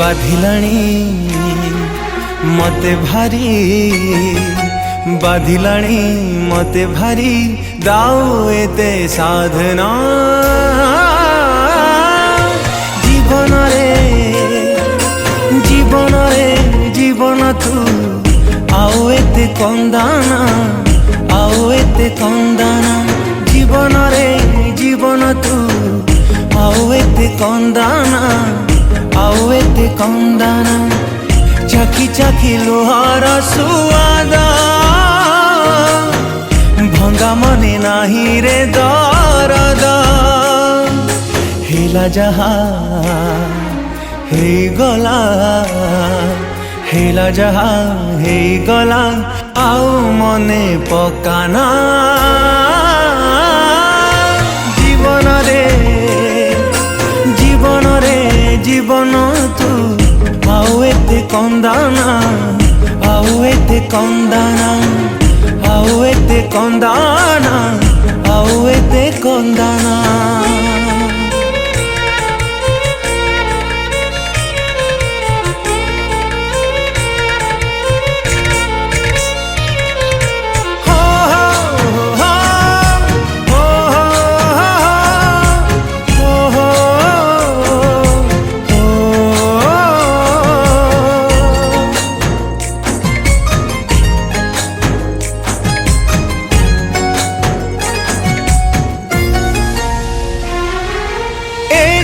बाधिलाणी मते भारी बाधिलाणी मते भारी दाऊ एते साधना जीवन रे जीवन तू आओ एते कंदाना आओ एते कंदाना जीवन रे जीवन तू आओ एते कंदाना आओ एते कंदाना चाखी चाखी लोहार सुआदा भंगा मने नाही रे दरद हेला जहा हे गला हेला जहा हे गला आओ मने पकाना जीवन रे जीवन तू आओ एते कंदाना आओ एते कंदाना आओ एते कंदाना आओ एते कंदाना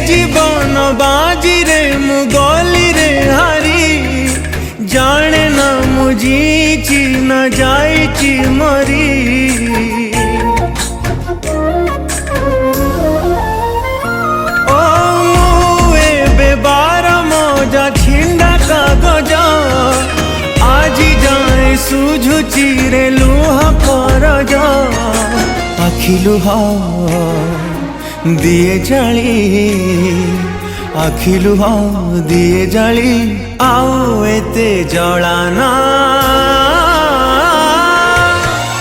जीवन बाजी रे मुगली रे हारी जाने ना मुझी न जाइची मरी ओ मुए बेबार मजा छिंडा कागज आजी जाए सुझुची रे लुह करज आखि लुह दिए जाली आखि लुह दिए जाली आओ एते जलाना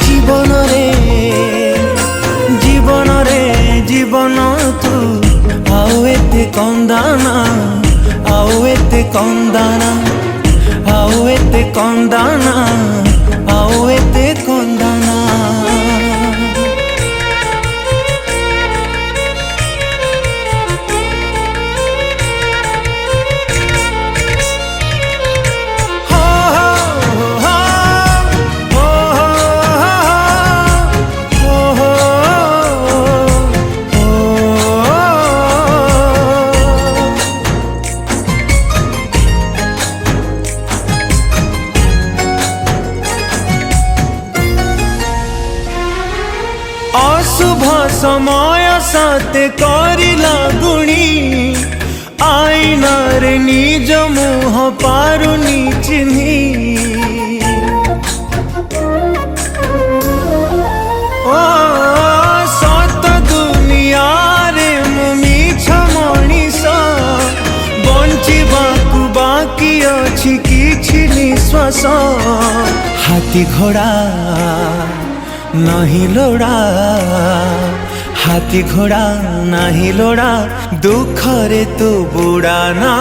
जीवन जीवन तू आओ एते कंदाना आओ एते कंदाना आओ एते कंदाना आओ एते कंदाना अशुभ समय साथे करिला गुणी आईना रे निज मुह पारुनी चिन्ही ओ सत दुनिया रे मिछ मनीष बंचिबाकु बाकी अछि किछि निश्वास हाथी घोड़ा नहीं लोड़ा हाथी घोड़ा नहीं लोड़ा दुख रे तू बुड़ाना।